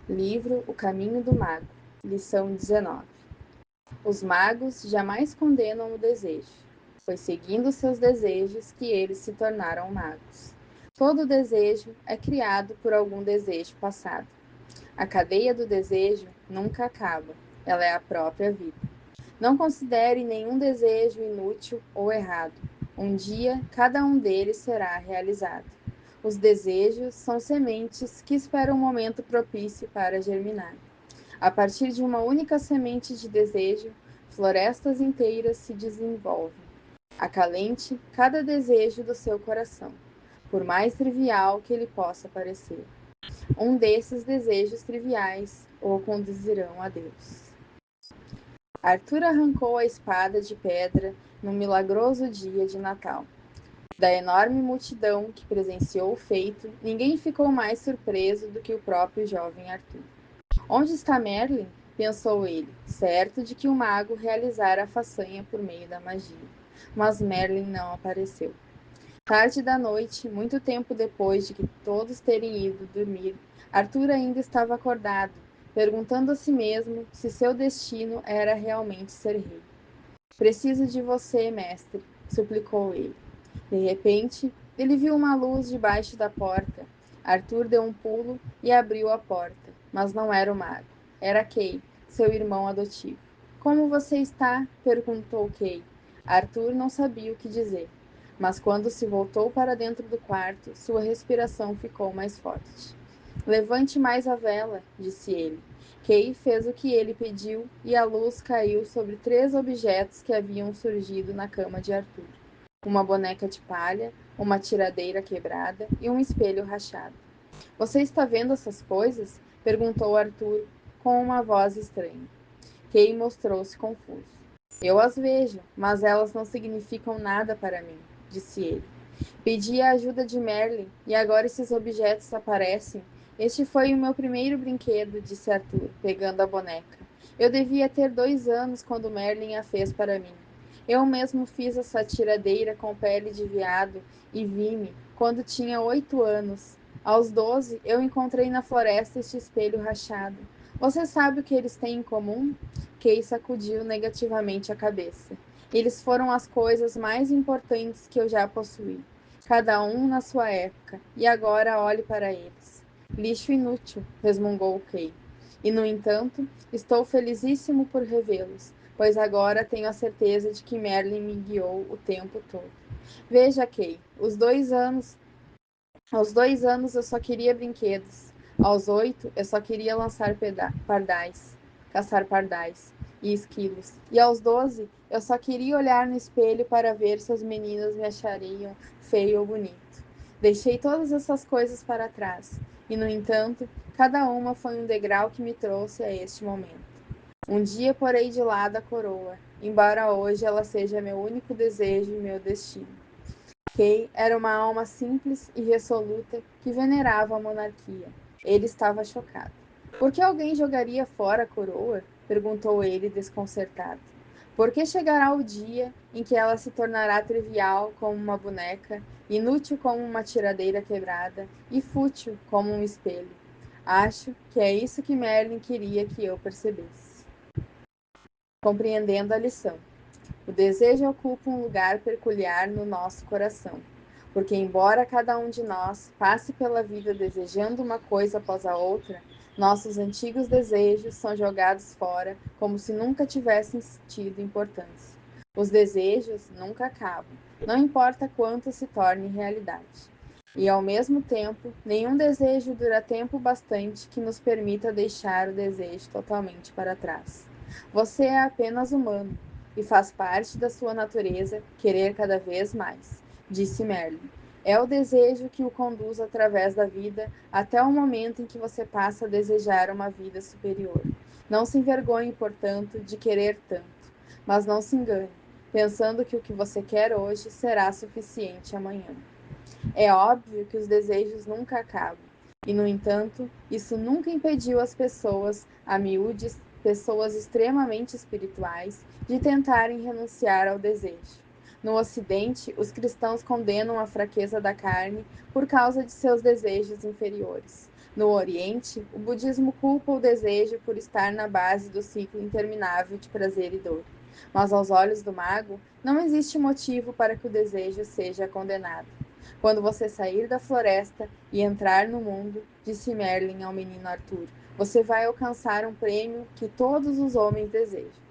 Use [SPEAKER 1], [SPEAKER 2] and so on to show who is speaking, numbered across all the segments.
[SPEAKER 1] Livro O Caminho do Mago, lição 19. Os magos jamais condenam o desejo. Foi seguindo seus desejos que eles se tornaram magos. Todo desejo é criado por algum desejo passado. A cadeia do desejo nunca acaba, ela é a própria vida. Não considere nenhum desejo inútil ou errado. Um dia, cada um deles será realizado. Os desejos são sementes que esperam um momento propício para germinar. A partir de uma única semente de desejo, florestas inteiras se desenvolvem. Acalente cada desejo do seu coração, por mais trivial que ele possa parecer. Um desses desejos triviais o conduzirão a Deus. Arthur arrancou a espada de pedra no milagroso dia de Natal. Da enorme multidão que presenciou o feito, ninguém ficou mais surpreso do que o próprio jovem Arthur. Onde está Merlin? Pensou ele, certo de que o mago realizara a façanha por meio da magia. Mas Merlin não apareceu. Tarde da noite, muito tempo depois de que todos terem ido dormir, Arthur ainda estava acordado, perguntando a si mesmo se seu destino era realmente ser rei. Preciso de você, mestre, suplicou ele. De repente, ele viu uma luz debaixo da porta. Arthur deu um pulo e abriu a porta, mas não era o mago. Era Kay, seu irmão adotivo. Como você está? Perguntou Kay. Arthur não sabia o que dizer, mas quando se voltou para dentro do quarto, sua respiração ficou mais forte. Levante mais a vela, disse ele. Kay fez o que ele pediu e a luz caiu sobre 3 objetos que haviam surgido na cama de Arthur. Uma boneca de palha, uma tiradeira quebrada e um espelho rachado. Você está vendo essas coisas? Perguntou Arthur com uma voz estranha. Kay mostrou-se confuso. Eu as vejo, mas elas não significam nada para mim, disse ele. Pedi a ajuda de Merlin e agora esses objetos aparecem. Este foi o meu primeiro brinquedo, disse Arthur, pegando a boneca. Eu devia ter 2 anos quando Merlin a fez para mim. Eu mesmo fiz essa tiradeira com pele de veado e vime quando tinha 8 anos. Aos 12, eu encontrei na floresta este espelho rachado. Você sabe o que eles têm em comum? Kay sacudiu negativamente a cabeça. Eles foram as coisas mais importantes que eu já possuí. Cada um na sua época, e agora olhe para eles. Lixo inútil, resmungou Kay. E, no entanto, estou felicíssimo por revê-los, pois agora tenho a certeza de que Merlin me guiou o tempo todo. Veja, Kay, aos 2 anos eu só queria brinquedos. Aos 8 eu só queria caçar pardais e esquilos. E aos 12 eu só queria olhar no espelho para ver se as meninas me achariam feio ou bonito. Deixei todas essas coisas para trás, e no entanto, cada uma foi um degrau que me trouxe a este momento. Um dia porei de lado a coroa, embora hoje ela seja meu único desejo e meu destino. Kay era uma alma simples e resoluta que venerava a monarquia. Ele estava chocado. Por que alguém jogaria fora a coroa? Perguntou ele, desconcertado. Por que chegará o dia em que ela se tornará trivial como uma boneca, inútil como uma tiradeira quebrada e fútil como um espelho? Acho que é isso que Merlin queria que eu percebesse. Compreendendo a lição. O desejo ocupa um lugar peculiar no nosso coração, porque, embora cada um de nós passe pela vida desejando uma coisa após a outra, nossos antigos desejos são jogados fora como se nunca tivessem tido importância. Os desejos nunca acabam, não importa quanto se torne realidade. E, ao mesmo tempo, nenhum desejo dura tempo bastante que nos permita deixar o desejo totalmente para trás. Você é apenas humano, e faz parte da sua natureza querer cada vez mais, disse Merlin. É o desejo que o conduz através da vida até o momento em que você passa a desejar uma vida superior. Não se envergonhe, portanto, de querer tanto, mas não se engane, pensando que o que você quer hoje será suficiente amanhã. É óbvio que os desejos nunca acabam, e, no entanto, isso nunca impediu as pessoas, a miúdes, pessoas extremamente espirituais, de tentarem renunciar ao desejo. No Ocidente, os cristãos condenam a fraqueza da carne por causa de seus desejos inferiores. No Oriente, o budismo culpa o desejo por estar na base do ciclo interminável de prazer e dor. Mas aos olhos do mago, não existe motivo para que o desejo seja condenado. Quando você sair da floresta e entrar no mundo, disse Merlin ao menino Arthur, você vai alcançar um prêmio que todos os homens desejam.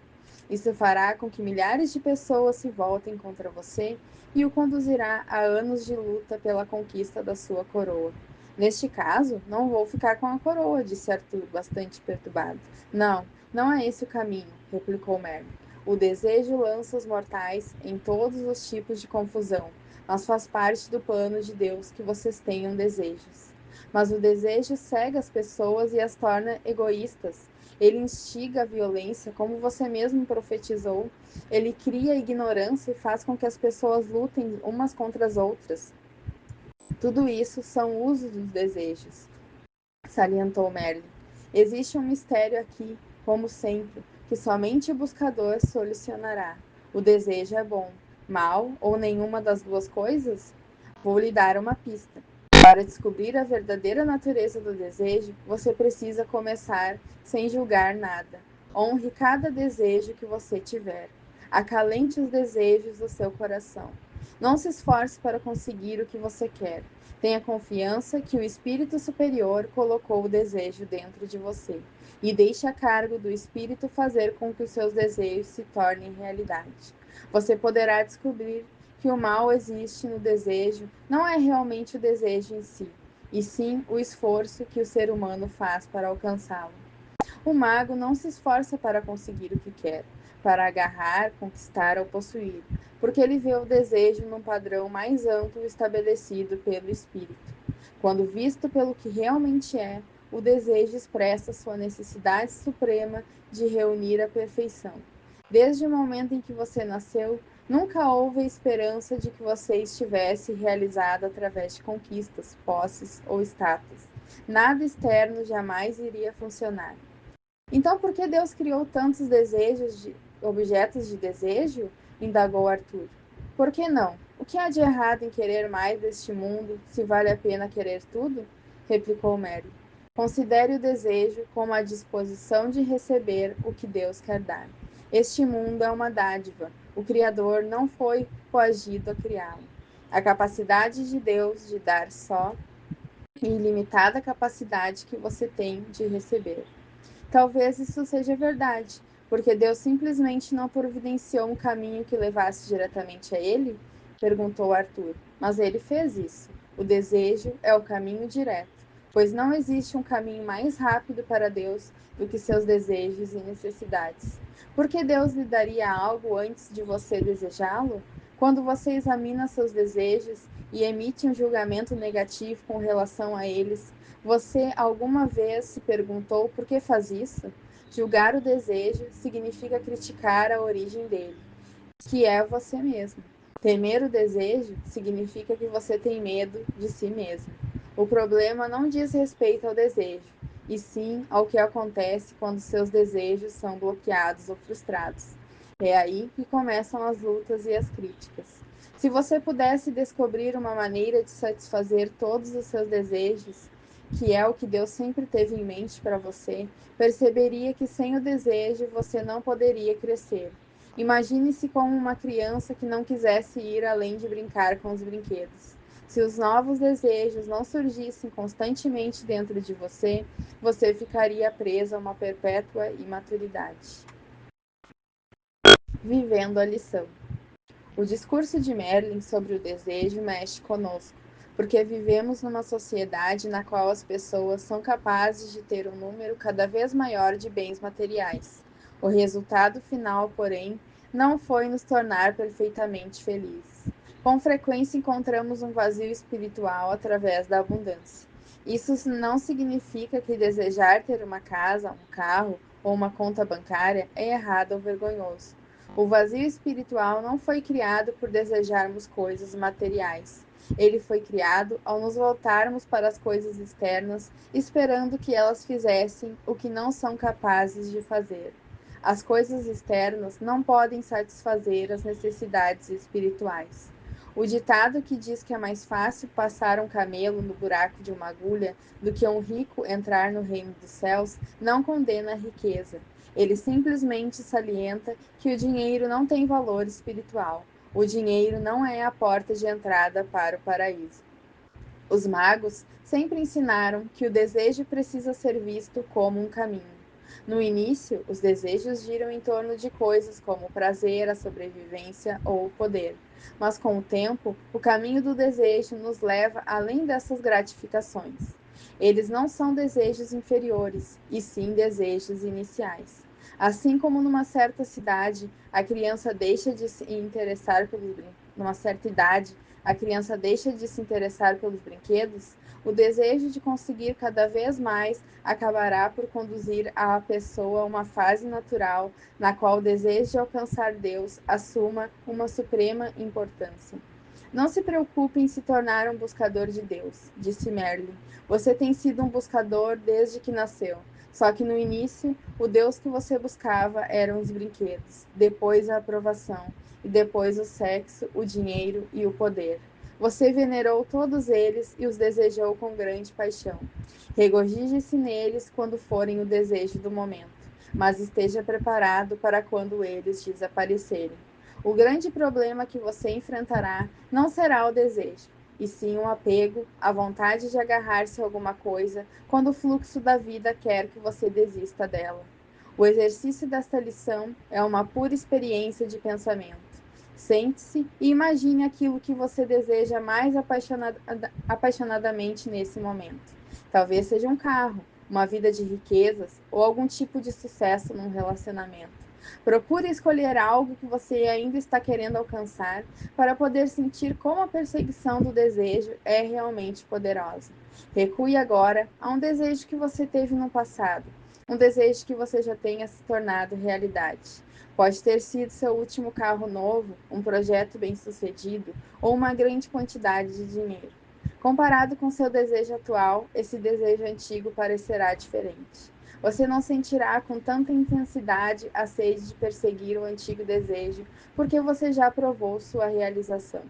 [SPEAKER 1] Isso fará com que milhares de pessoas se voltem contra você e o conduzirá a anos de luta pela conquista da sua coroa. Neste caso, não vou ficar com a coroa, disse Arthur, bastante perturbado. Não, não é esse o caminho, replicou Merlin. O desejo lança os mortais em todos os tipos de confusão, mas faz parte do plano de Deus que vocês tenham desejos. Mas o desejo cega as pessoas e as torna egoístas. Ele instiga a violência, como você mesmo profetizou. Ele cria a ignorância e faz com que as pessoas lutem umas contra as outras. Tudo isso são usos dos desejos, salientou Merlin. Existe um mistério aqui, como sempre, que somente o buscador solucionará. O desejo é bom, mal ou nenhuma das duas coisas? Vou lhe dar uma pista. Para descobrir a verdadeira natureza do desejo, você precisa começar sem julgar nada. Honre cada desejo que você tiver. Acalente os desejos do seu coração. Não se esforce para conseguir o que você quer. Tenha confiança que o Espírito Superior colocou o desejo dentro de você e deixe a cargo do Espírito fazer com que os seus desejos se tornem realidade. Você poderá descobrir que o mal existe no desejo não é realmente o desejo em si, e sim o esforço que o ser humano faz para alcançá-lo. O mago não se esforça para conseguir o que quer, para agarrar, conquistar ou possuir, porque ele vê o desejo num padrão mais amplo estabelecido pelo espírito. Quando visto pelo que realmente é, o desejo expressa sua necessidade suprema de reunir a perfeição. Desde o momento em que você nasceu, nunca houve a esperança de que você estivesse realizado através de conquistas, posses ou status. Nada externo jamais iria funcionar. Então, por que Deus criou tantos objetos de desejo? Indagou Arthur. Por que não? O que há de errado em querer mais deste mundo, se vale a pena querer tudo? Replicou Mary. Considere o desejo como a disposição de receber o que Deus quer dar. Este mundo é uma dádiva. O Criador não foi coagido a criá-lo. A capacidade de Deus de dar só e ilimitada capacidade que você tem de receber. Talvez isso seja verdade, porque Deus simplesmente não providenciou um caminho que levasse diretamente a ele? Perguntou Arthur. Mas ele fez isso. O desejo é o caminho direto, pois não existe um caminho mais rápido para Deus do que seus desejos e necessidades. Por que Deus lhe daria algo antes de você desejá-lo? Quando você examina seus desejos e emite um julgamento negativo com relação a eles, você alguma vez se perguntou por que faz isso? Julgar o desejo significa criticar a origem dele, que é você mesmo. Temer o desejo significa que você tem medo de si mesmo. O problema não diz respeito ao desejo, e sim ao que acontece quando seus desejos são bloqueados ou frustrados. É aí que começam as lutas e as críticas. Se você pudesse descobrir uma maneira de satisfazer todos os seus desejos, que é o que Deus sempre teve em mente para você, perceberia que sem o desejo você não poderia crescer. Imagine-se como uma criança que não quisesse ir além de brincar com os brinquedos. Se os novos desejos não surgissem constantemente dentro de você, você ficaria preso a uma perpétua imaturidade. Vivendo a lição. O discurso de Merlin sobre o desejo mexe conosco, porque vivemos numa sociedade na qual as pessoas são capazes de ter um número cada vez maior de bens materiais. O resultado final, porém, não foi nos tornar perfeitamente felizes. Com frequência encontramos um vazio espiritual através da abundância. Isso não significa que desejar ter uma casa, um carro ou uma conta bancária é errado ou vergonhoso. O vazio espiritual não foi criado por desejarmos coisas materiais. Ele foi criado ao nos voltarmos para as coisas externas, esperando que elas fizessem o que não são capazes de fazer. As coisas externas não podem satisfazer as necessidades espirituais. O ditado que diz que é mais fácil passar um camelo no buraco de uma agulha do que um rico entrar no reino dos céus não condena a riqueza. Ele simplesmente salienta que o dinheiro não tem valor espiritual. O dinheiro não é a porta de entrada para o paraíso. Os magos sempre ensinaram que o desejo precisa ser visto como um caminho. No início, os desejos giram em torno de coisas como o prazer, a sobrevivência ou o poder. Mas com o tempo, o caminho do desejo nos leva além dessas gratificações. Eles não são desejos inferiores, e sim desejos iniciais. Assim como numa certa cidade, a criança deixa de se interessar pelos numa certa idade, a criança deixa de se interessar pelos brinquedos, o desejo de conseguir cada vez mais acabará por conduzir a pessoa a uma fase natural na qual o desejo de alcançar Deus assuma uma suprema importância. Não se preocupe em se tornar um buscador de Deus, disse Merlin. Você tem sido um buscador desde que nasceu. Só que no início, o Deus que você buscava eram os brinquedos, depois a aprovação, e depois o sexo, o dinheiro e o poder. Você venerou todos eles e os desejou com grande paixão. Regozije-se neles quando forem o desejo do momento, mas esteja preparado para quando eles desaparecerem. O grande problema que você enfrentará não será o desejo, e sim o apego, a vontade de agarrar-se a alguma coisa quando o fluxo da vida quer que você desista dela. O exercício desta lição é uma pura experiência de pensamento. Sente-se e imagine aquilo que você deseja mais apaixonadamente nesse momento. Talvez seja um carro, uma vida de riquezas ou algum tipo de sucesso num relacionamento. Procure escolher algo que você ainda está querendo alcançar para poder sentir como a perseguição do desejo é realmente poderosa. Recue agora a um desejo que você teve no passado, um desejo que você já tenha se tornado realidade. Pode ter sido seu último carro novo, um projeto bem-sucedido ou uma grande quantidade de dinheiro. Comparado com seu desejo atual, esse desejo antigo parecerá diferente. Você não sentirá com tanta intensidade a sede de perseguir o antigo desejo, porque você já provou sua realização.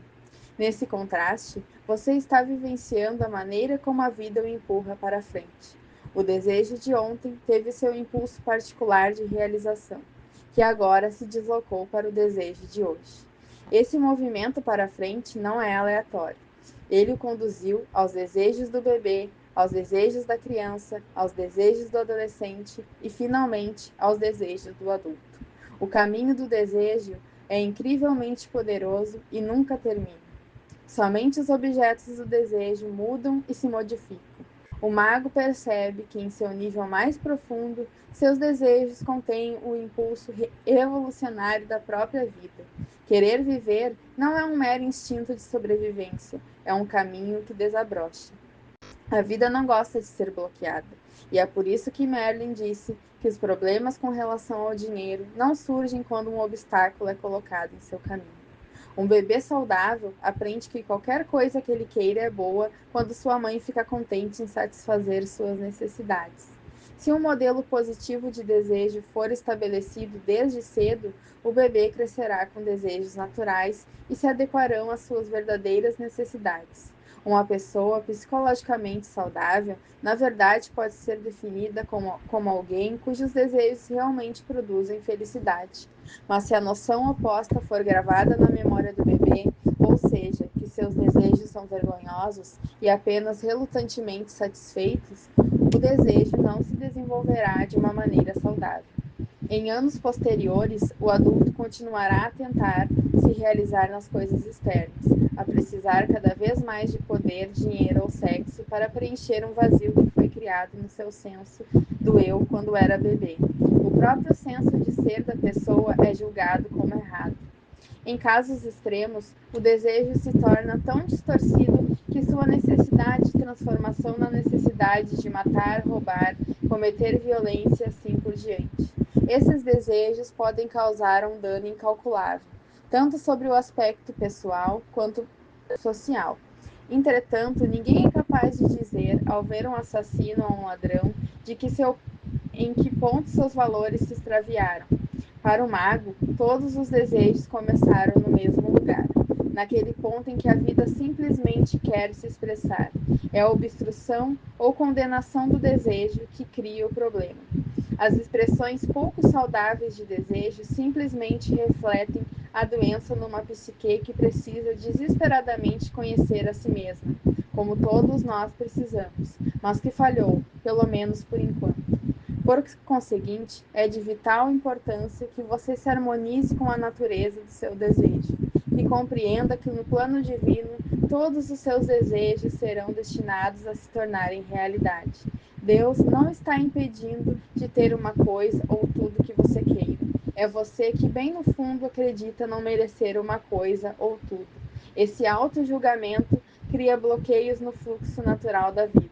[SPEAKER 1] Nesse contraste, você está vivenciando a maneira como a vida o empurra para frente. O desejo de ontem teve seu impulso particular de realização, que agora se deslocou para o desejo de hoje. Esse movimento para frente não é aleatório. Ele o conduziu aos desejos do bebê, aos desejos da criança, aos desejos do adolescente e, finalmente, aos desejos do adulto. O caminho do desejo é incrivelmente poderoso e nunca termina. Somente os objetos do desejo mudam e se modificam. O mago percebe que, em seu nível mais profundo, seus desejos contêm o impulso evolucionário da própria vida. Querer viver não é um mero instinto de sobrevivência, é um caminho que desabrocha. A vida não gosta de ser bloqueada, e é por isso que Merlin disse que os problemas com relação ao dinheiro não surgem quando um obstáculo é colocado em seu caminho. Um bebê saudável aprende que qualquer coisa que ele queira é boa quando sua mãe fica contente em satisfazer suas necessidades. Se um modelo positivo de desejo for estabelecido desde cedo, o bebê crescerá com desejos naturais e se adequarão às suas verdadeiras necessidades. Uma pessoa psicologicamente saudável, na verdade, pode ser definida como alguém cujos desejos realmente produzem felicidade. Mas se a noção oposta for gravada na memória do bebê, ou seja, que seus desejos são vergonhosos e apenas relutantemente satisfeitos, o desejo não se desenvolverá de uma maneira saudável. Em anos posteriores, o adulto continuará a tentar se realizar nas coisas externas, a precisar cada vez mais de poder, dinheiro ou sexo para preencher um vazio que foi criado no seu senso do eu quando era bebê. O próprio senso de ser da pessoa é julgado como errado. Em casos extremos, o desejo se torna tão distorcido que sua necessidade de transformação na necessidade de matar, roubar, cometer violência, assim por diante. Esses desejos podem causar um dano incalculável, tanto sobre o aspecto pessoal quanto social. Entretanto, ninguém é capaz de dizer, ao ver um assassino ou um ladrão, em que ponto seus valores se extraviaram. Para o mago, todos os desejos começaram no mesmo lugar. naquele ponto em que a vida simplesmente quer se expressar. É a obstrução ou condenação do desejo que cria o problema. As expressões pouco saudáveis de desejo simplesmente refletem a doença numa psique que precisa desesperadamente conhecer a si mesma, como todos nós precisamos, mas que falhou, pelo menos por enquanto. Por conseguinte, é de vital importância que você se harmonize com a natureza do seu desejo e compreenda que no plano divino todos os seus desejos serão destinados a se tornarem realidade. Deus não está impedindo de ter uma coisa ou tudo que você queira. É você que bem no fundo acredita não merecer uma coisa ou tudo. Esse auto-julgamento cria bloqueios no fluxo natural da vida.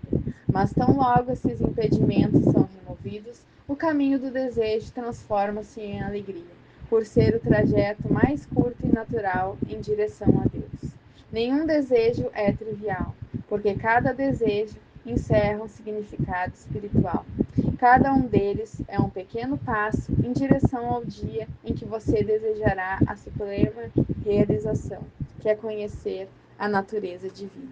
[SPEAKER 1] Mas tão logo esses impedimentos são removidos, o caminho do desejo transforma-se em alegria, por ser o trajeto mais curto e natural em direção a Deus. Nenhum desejo é trivial, porque cada desejo encerra um significado espiritual. Cada um deles é um pequeno passo em direção ao dia em que você desejará a suprema realização, que é conhecer a natureza divina.